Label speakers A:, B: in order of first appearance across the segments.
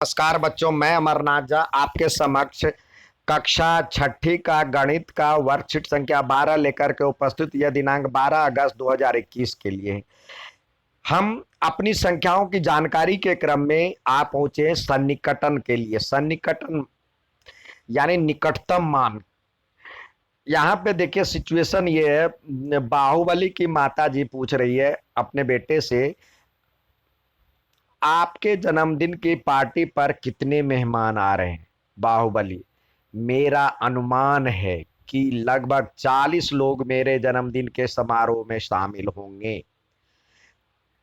A: नमस्कार बच्चों, मैं अमरनाथ झा आपके समक्ष कक्षा छठी का गणित का वर्कशीट संख्या 12 लेकर के उपस्थित। यह दिनांक 12 अगस्त 2021 के लिए है। हम अपनी संख्याओं की जानकारी के क्रम में आ पहुंचे सन्निकटन के लिए। सन्निकटन यानी निकटतम मान। यहाँ पे देखिए सिचुएशन ये है, बाहुबली की माता जी पूछ रही है अपने बेटे से, आपके जन्मदिन की पार्टी पर कितने मेहमान आ रहे हैं। बाहुबली, मेरा अनुमान है कि लगभग 40 लोग मेरे जन्मदिन के समारोह में शामिल होंगे।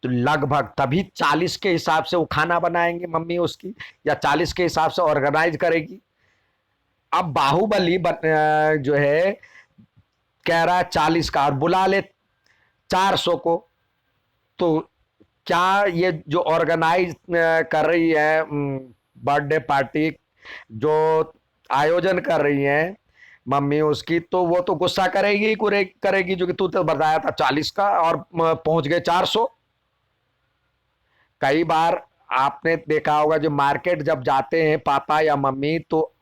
A: तो लगभग तभी 40 के हिसाब से वो खाना बनाएंगे मम्मी उसकी, या 40 के हिसाब से ऑर्गेनाइज करेगी। अब बाहुबली जो है कह रहा है 40 का और बुला ले 400 को। तो क्या ये जो ऑर्गेनाइज कर रही है बर्थडे पार्टी, जो आयोजन कर रही है मम्मी उसकी, तो वो तो गुस्सा करेगी ही करेगी, जो कि तू तो बताया था 40 का और पहुंच गए 400। कई बार आपने देखा होगा, जो मार्केट जब जाते हैं पापा या मम्मी तो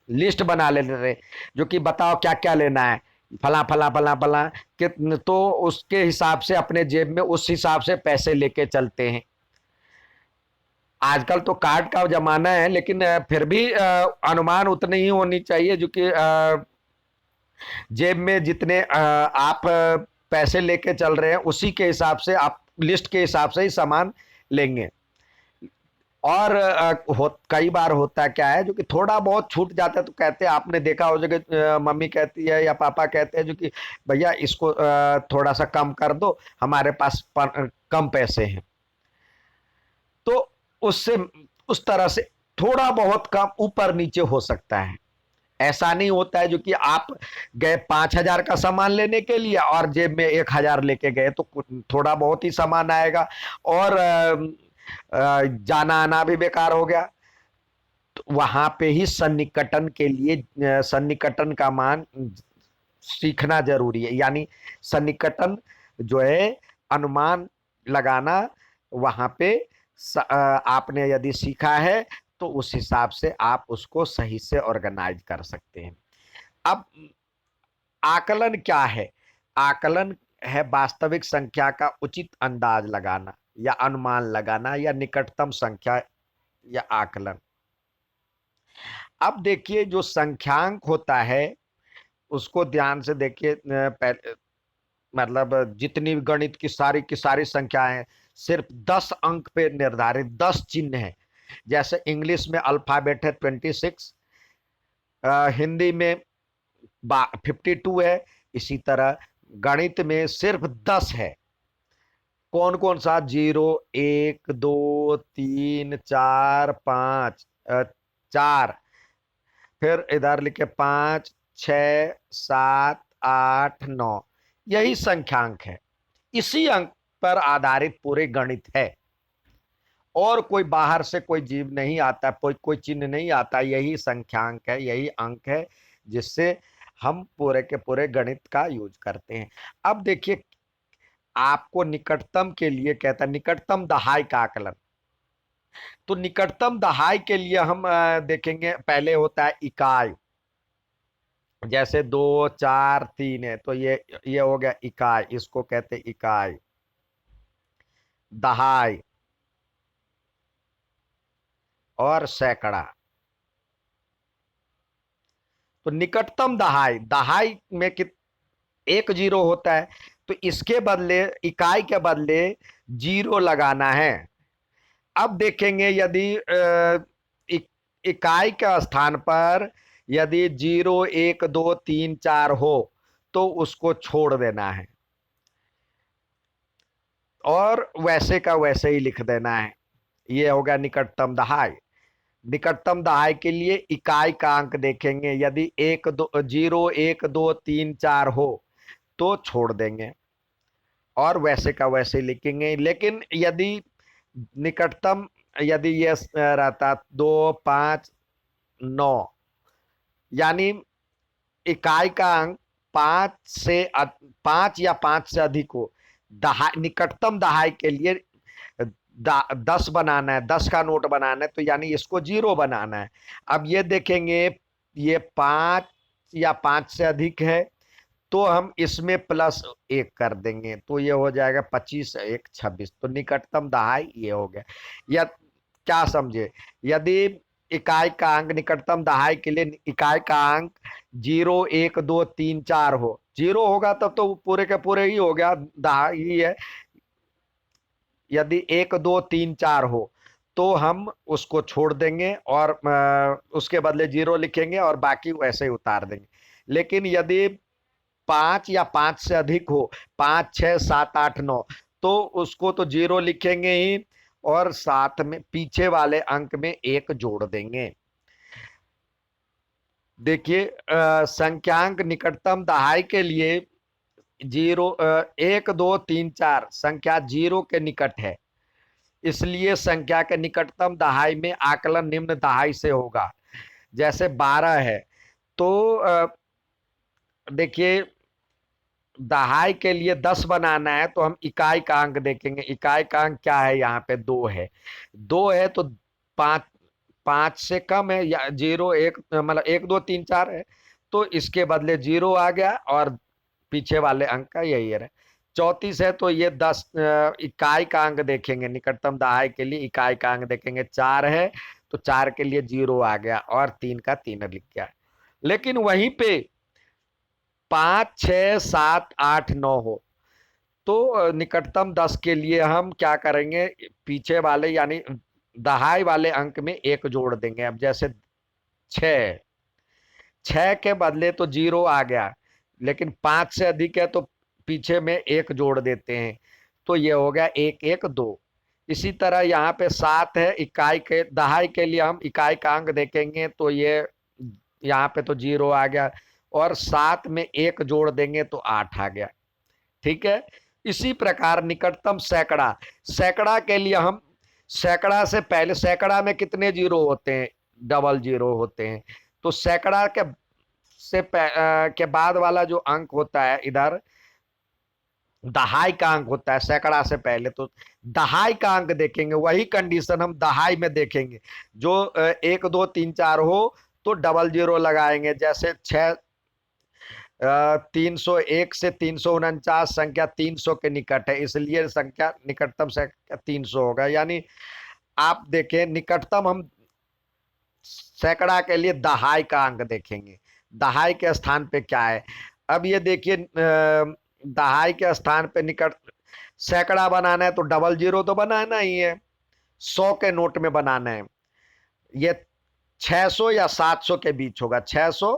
A: लिस्ट बना लेते थे, जो कि बताओ क्या क्या लेना है, फला फला फला फला, कि तो उसके हिसाब से अपने जेब में उस हिसाब से पैसे लेके चलते हैं। आजकल तो कार्ड का जमाना है, लेकिन फिर भी अनुमान उतनी ही होनी चाहिए, जो कि जेब में जितने आप पैसे लेके चल रहे हैं उसी के हिसाब से आप लिस्ट के हिसाब से ही सामान लेंगे। और कई बार होता क्या है, जो कि थोड़ा बहुत छूट जाता है, तो कहते हैं, आपने देखा हो जगह मम्मी कहती है या पापा कहते हैं, जो कि भैया इसको थोड़ा सा कम कर दो, हमारे पास कम पैसे हैं। तो उससे उस तरह से थोड़ा बहुत कम ऊपर नीचे हो सकता है। ऐसा नहीं होता है जो कि आप गए 5,000 का सामान लेने के लिए और जेब में 1,000 लेके गए, तो थोड़ा बहुत ही सामान आएगा और जाना आना भी बेकार हो गया। तो वहां पे ही सन्निकटन के लिए सन्निकटन का मान सीखना जरूरी है। यानी सन्निकटन जो है अनुमान लगाना, वहां पे आपने यदि सीखा है तो उस हिसाब से आप उसको सही से ऑर्गेनाइज कर सकते हैं। अब आकलन क्या है? आकलन है वास्तविक संख्या का उचित अंदाज लगाना या अनुमान लगाना या निकटतम संख्या या आकलन। अब देखिए, जो संख्यांक होता है उसको ध्यान से देखिए। मतलब जितनी गणित की सारी संख्याएं सिर्फ 10 अंक पे निर्धारित 10 चिन्ह हैं। जैसे इंग्लिश में अल्फाबेट है 26, हिंदी में 52 है, इसी तरह गणित में सिर्फ 10 है। कौन कौन सा? 0, 1, 2, 3, 4, 5, 4, फिर इधर लिखे 5, 6, 7, 8, 9। यही संख्यांक है। इसी अंक पर आधारित पूरे गणित है, और कोई बाहर से कोई जीव नहीं आता, कोई चिन्ह नहीं आता। यही संख्यांक है, यही अंक है जिससे हम पूरे के पूरे गणित का यूज करते हैं। अब देखिए, आपको निकटतम के लिए कहता है निकटतम दहाई का आकलन। तो निकटतम दहाई के लिए हम देखेंगे, पहले होता है इकाई। जैसे 2, 4, 3 है, तो ये हो गया इकाई, इसको कहते हैं इकाई। दहाई और सैकड़ा। तो निकटतम दहाई, दहाई में एक जीरो होता है, तो इसके बदले, इकाई के बदले जीरो लगाना है। अब देखेंगे, यदि इकाई के स्थान पर यदि 0, 1, 2, 3, 4 हो तो उसको छोड़ देना है और वैसे का वैसे ही लिख देना है। ये हो गया निकटतम दहाई। निकटतम दहाई के लिए इकाई का अंक देखेंगे, यदि 1, 2, 0, 1, 2, 3, 4 हो तो छोड़ देंगे और वैसे का वैसे ही लिखेंगे। लेकिन यदि निकटतम, यदि ये रहता 2, 5, 9, यानी इकाई का अंक 5 या 5 से अधिक हो, दहाई निकटतम दहाई के लिए 10 बनाना है, 10 का नोट बनाना है, तो यानी इसको 0 बनाना है। अब ये देखेंगे, ये 5 या 5 से अधिक है, तो हम इसमें +1 कर देंगे, तो ये हो जाएगा 25 1 26। तो निकटतम दहाई ये हो गया। या क्या समझे, यदि इकाई का अंक निकटतम दहाई के लिए इकाई का अंक 0 1 2 3 4 हो, 0 होगा तब तो पूरे के पूरे ही हो गया, दहाई ही है। यदि 1 2 3 4 हो तो हम उसको छोड़ देंगे और उसके बदले 0 लिखेंगे और बाकी वैसे ही उतार देंगे। लेकिन यदि 5 या 5 से अधिक हो, 5 6 7 8 9, तो उसको तो 0 लिखेंगे ही और साथ में पीछे वाले अंक में 1 जोड़ देंगे। देखिए, संख्यांक निकटतम दहाई के लिए 1 2 3 4 संख्या 0 के निकट है, इसलिए संख्या के निकटतम दहाई में आकलन निम्न दहाई से होगा। जैसे 12 है, तो देखिए, दहाई के लिए 10 बनाना है तो हम इकाई का अंक देखेंगे। इकाई का अंक क्या है, यहाँ पे 2 है। 2 है तो 5 5 से कम है, या 0 1 मतलब 1 2 3 4 है, तो इसके बदले 0 आ गया और पीछे वाले अंक का यही है। 34 है तो ये 10 इकाई का अंक देखेंगे, निकटतम दहाई के लिए इकाई का अंक देखेंगे। 4 है तो 4 के लिए 0 आ गया और 3 का 3 लिख गया। लेकिन वहीं पे 5 6 7 8 9 हो, तो निकटतम 10 के लिए हम क्या करेंगे, पीछे वाले यानी दहाई वाले अंक में 1 जोड़ देंगे। अब जैसे 6, 6 के बदले तो 0 आ गया, लेकिन 5 से अधिक है तो पीछे में 1 जोड़ देते हैं, तो ये हो गया 1 1 2। इसी तरह यहाँ पे 7 है, इकाई के दहाई के लिए हम इकाई का अंक देखेंगे, तो ये यहाँ पे तो 0 आ गया और 7 में 1 जोड़ देंगे तो 8 आ गया। ठीक है। इसी प्रकार निकटतम सैकड़ा, सैकड़ा के लिए हम सैकड़ा से पहले, सैकड़ा में कितने 0 होते हैं, डबल 0 होते हैं, तो सैकड़ा के बाद वाला जो अंक होता है इधर दहाई का अंक होता है, सैकड़ा से पहले तो दहाई का अंक देखेंगे। वही कंडीशन हम दहाई में देखेंगे, जो 1 2 3 4 हो तो डबल 0 लगाएंगे। जैसे 301 से 349 संख्या 300 के निकट है, इसलिए संख्या निकटतम संख्या 300 होगा। यानी आप देखें, निकटतम हम सैकड़ा के लिए दहाई का अंक देखेंगे, दहाई के स्थान पे क्या है। अब ये देखिए, दहाई के स्थान पे निकट सैकड़ा बनाना है तो डबल 0 तो बनाना ही है, 100 के नोट में बनाना है। ये 600 या 700 के बीच होगा, 600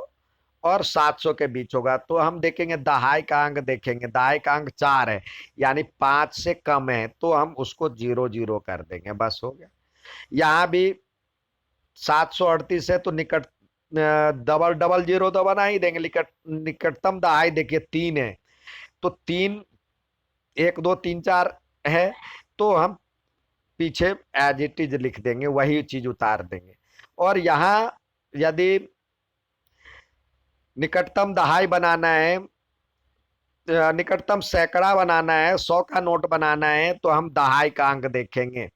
A: और 700 के बीच होगा, तो हम देखेंगे दहाई का अंक देखेंगे, दहाई का अंक 4 है, यानी 5 से कम है, तो हम उसको 0 0 कर देंगे, बस हो गया। यहाँ भी 738 है तो निकट डबल डबल 0 तो बना ही देंगे। निकटतम दहाई देखिए 3 है, तो 3 1 2 3 4 है, तो हम पीछे एज इट इज लिख देंगे, वही चीज उतार देंगे। और यहाँ यदि निकटतम दहाई बनाना है, निकटतम सैकड़ा बनाना है, 100 का नोट बनाना है, तो हम दहाई का अंक देखेंगे।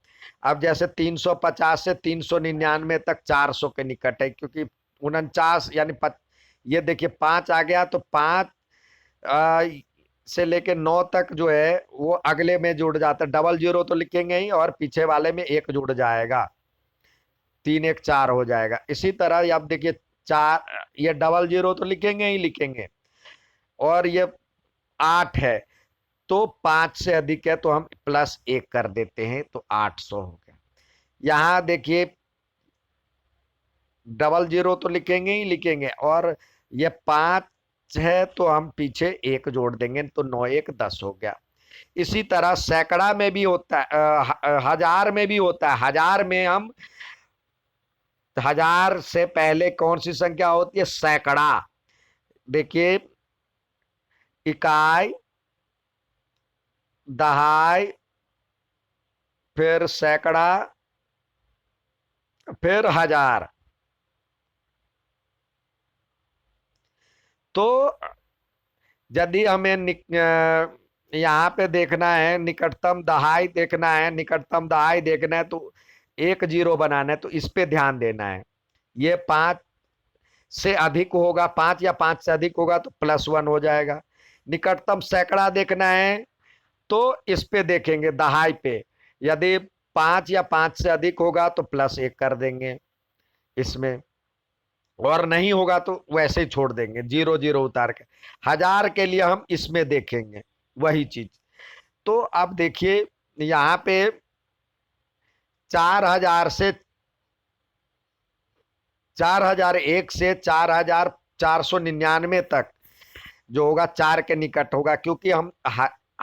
A: अब जैसे 350 से 399 तक 400 के निकट है, क्योंकि 49 यानी ये देखिए 5 आ गया, तो 5 से लेके 9 तक जो है वो अगले में जुड़ जाता है, डबल 0 तो लिखेंगे ही और पीछे वाले में 1 जुड़ जाएगा, 3 1 4 हो जाएगा। इसी तरह अब देखिए 4, ये डबल 0 तो लिखेंगे ही लिखेंगे, और ये 8 है, तो 5 से अधिक है तो हम +1 कर देते हैं, तो 800 हो गया। यहां देखिए डबल 0 तो लिखेंगे ही लिखेंगे, और ये 5 है तो हम पीछे 1 जोड़ देंगे, तो 9 1 10 हो गया। इसी तरह सैकड़ा में भी होता है, हजार में भी होता है। हजार में हम, हजार से पहले कौन सी संख्या होती है, सैकड़ा। देखिए, इकाई, दहाई, फिर सैकड़ा, फिर हजार। तो यदि हमें यहाँ पे देखना है, निकटतम दहाई देखना है, निकटतम दहाई देखना है तो एक जीरो बनाना है, तो इस पे ध्यान देना है। ये 5 से अधिक होगा, 5 या 5 से अधिक होगा तो +1 हो जाएगा। निकटतम सैकड़ा देखना है तो इस पे देखेंगे, दहाई पे। यदि 5 या 5 से अधिक होगा तो +1 कर देंगे इसमें, और नहीं होगा तो वैसे ही छोड़ देंगे, जीरो जीरो उतार के। हजार के लिए हम इसमें देखेंगे वही चीज। तो अब देखिए यहाँ पे 4000 से 4001 से 4499 तक जो होगा 4 के निकट होगा, क्योंकि हम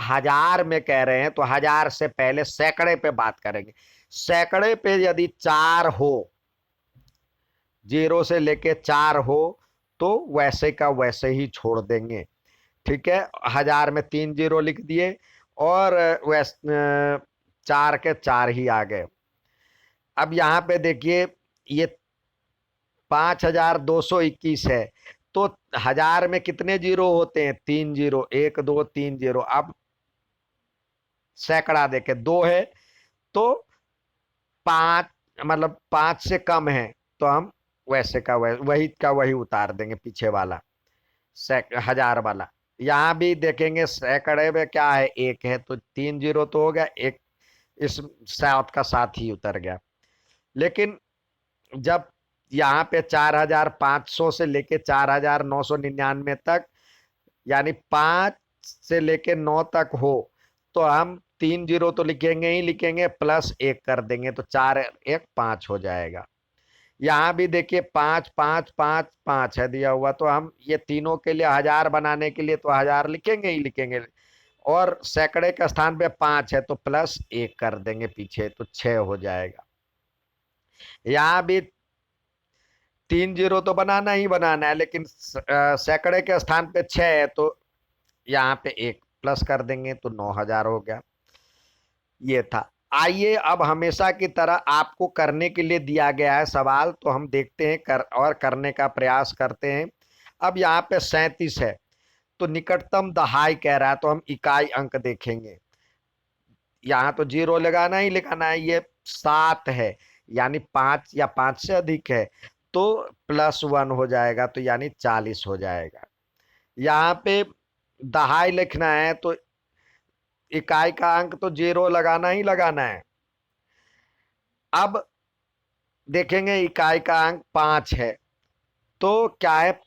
A: हजार में कह रहे हैं तो हजार से पहले सैकड़े पे बात करेंगे। सैकड़े पे यदि 4 हो, 0 से लेके 4 हो, तो वैसे का वैसे ही छोड़ देंगे। ठीक है, हजार में 3 जीरो लिख दिए और वैस 4 के 4 ही आ गए। अब यहाँ पे देखिए ये 5221 है, तो हजार में कितने जीरो होते हैं? 3 जीरो, 1 2 3 जीरो। अब सैकड़ा देखे 2 है तो 5, मतलब 5 से कम है तो हम वैसे का वही का वही उतार देंगे पीछे वाला, हजार वाला। यहाँ भी देखेंगे सैकड़े में क्या है, 1 है तो 3 जीरो तो हो गया, एक इस साथ का साथ ही उतर गया। लेकिन जब यहाँ पे 4500 से लेके 4999 तक, यानी 5 से लेके 9 तक हो, तो हम 3 जीरो तो लिखेंगे ही लिखेंगे, +1 कर देंगे तो 4 1 5 हो जाएगा। यहाँ भी देखिए 5 5 5 5 है दिया हुआ, तो हम ये तीनों के लिए हजार बनाने के लिए तो हजार लिखेंगे ही लिखेंगे, और सैकड़े के स्थान पे 5 है तो +1 कर देंगे पीछे, तो 6 हो जाएगा। यहाँ भी 3 जीरो तो बनाना ही बनाना है, लेकिन सैकड़े के स्थान पे 6 है तो यहाँ पे 1 प्लस कर देंगे तो 9000 हो गया। ये था। आइए अब हमेशा की तरह आपको करने के लिए दिया गया है सवाल, तो हम देखते हैं और करने का प्रयास करते हैं। अब यहाँ पे 37 है, तो निकटतम दहाई कह रहा है तो हम इकाई अंक देखेंगे। यहाँ तो जीरो लगाना ही लगाना है। ये 7 है, यानी 5 या 5 से अधिक है तो +1 हो जाएगा, तो यानी 40 हो जाएगा। यहाँ पे दहाई लिखना है तो इकाई का अंक तो जीरो लगाना ही लगाना है। अब देखेंगे इकाई का अंक 5 है, तो क्या है,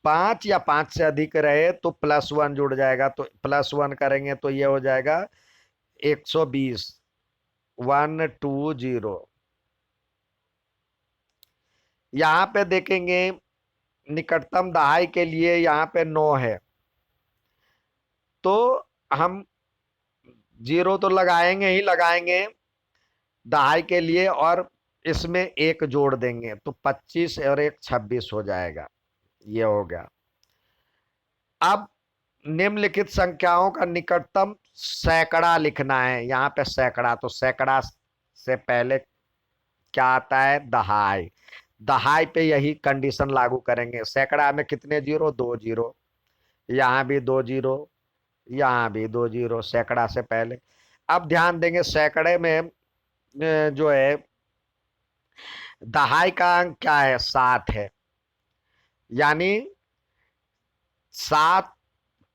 A: 5 या 5 से अधिक रहे तो +1 जुड़ जाएगा, तो +1 करेंगे तो ये हो जाएगा 120, 120। यहाँ पे देखेंगे निकटतम दहाई के लिए यहाँ पे 9 है, तो हम जीरो तो लगाएंगे ही लगाएंगे दहाई के लिए, और इसमें 1 जोड़ देंगे तो 25 और 1 26 हो जाएगा। ये हो गया। अब निम्नलिखित संख्याओं का निकटतम सैकड़ा लिखना है। यहाँ पे सैकड़ा, तो सैकड़ा से पहले क्या आता है? दहाई। दहाई पे यही कंडीशन लागू करेंगे। सैकड़ा में कितने जीरो? 2 जीरो। यहाँ भी 2 जीरो, यहाँ भी 2 जीरो सैकड़ा से पहले। अब ध्यान देंगे सैकड़े में जो है दहाई का अंक क्या है? 7 है, यानी 7,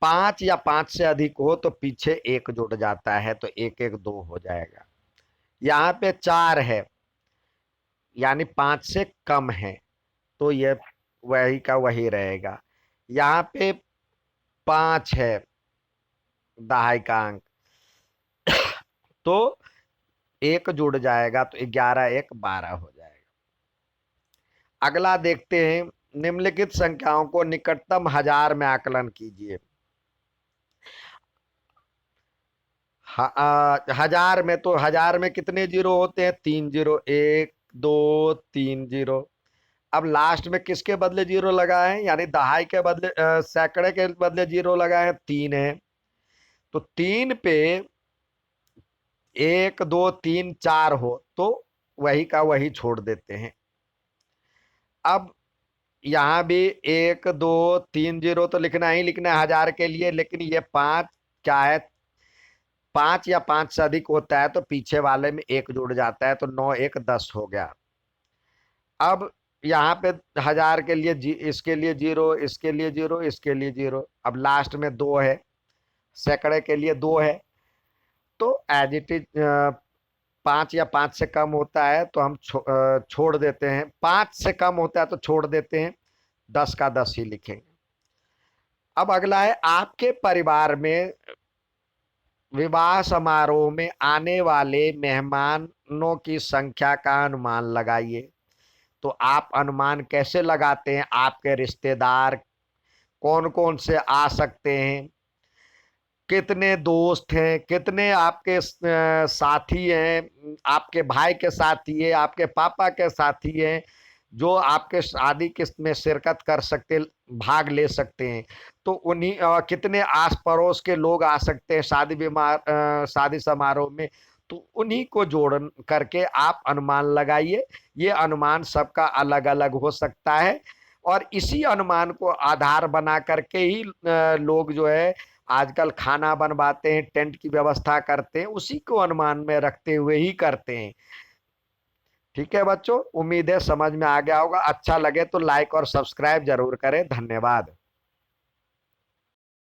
A: 5 या 5 से अधिक हो तो पीछे 1 जुड़ जाता है, तो 1 1 2 हो जाएगा। यहाँ पे 4 है, यानी 5 से कम है, तो ये वही का वही रहेगा। यहाँ पे 5 है दहाई का अंक, तो 1 जुड़ जाएगा तो 11 1 12 हो जाएगा। अगला देखते हैं, निम्नलिखित संख्याओं को निकटतम हजार में आकलन कीजिए। हजार में, तो हजार में कितने जीरो होते हैं? 3 जीरो, 1 2 3 जीरो। अब लास्ट में किसके बदले जीरो लगाए हैं? यानी दहाई के बदले सैकड़े के बदले जीरो लगाए हैं, 3 है, तो 3 पे 1 2 3 4 हो तो वही का वही छोड़ देते हैं। अब यहाँ भी 1 2 3 जीरो तो लिखना ही लिखना है हजार के लिए, लेकिन ये 5 क्या है, 5 या 5 से अधिक होता है तो पीछे वाले में 1 जुड़ जाता है, तो 9 1 10 हो गया। अब यहाँ पे 1000 के लिए इसके लिए 0, इसके लिए 0, इसके लिए 0, अब लास्ट में 2 है, सैकड़े के लिए 2 है। तो एज इट इज 5 या 5 से कम होता है तो हम छोड़ देते हैं, 5 से कम होता है तो छोड़ देते हैं, 10 का 10 ही लिखेंगे। अब अगला है, आपके परिवार में विवाह समारोह में आने वाले मेहमानों की संख्या का अनुमान लगाइए। तो आप अनुमान कैसे लगाते हैं, आपके रिश्तेदार कौन कौन से आ सकते हैं, कितने दोस्त हैं, कितने आपके साथी हैं, आपके भाई के साथी है, आपके पापा के साथी हैं जो आपके शादी में शिरकत कर सकते, भाग ले सकते हैं। तो उन्हीं कितने आस पड़ोस के लोग आ सकते हैं शादी समारोह में, तो उन्हीं को जोड़ करके आप अनुमान लगाइए। ये अनुमान सबका अलग अलग हो सकता है, और इसी अनुमान को आधार बना करके ही लोग जो है आजकल खाना बनवाते हैं, टेंट की व्यवस्था करते हैं, उसी को अनुमान में रखते हुए ही करते हैं। ठीक है बच्चों, उम्मीद है समझ में आ गया होगा। अच्छा लगे तो लाइक और सब्सक्राइब जरूर करें। धन्यवाद।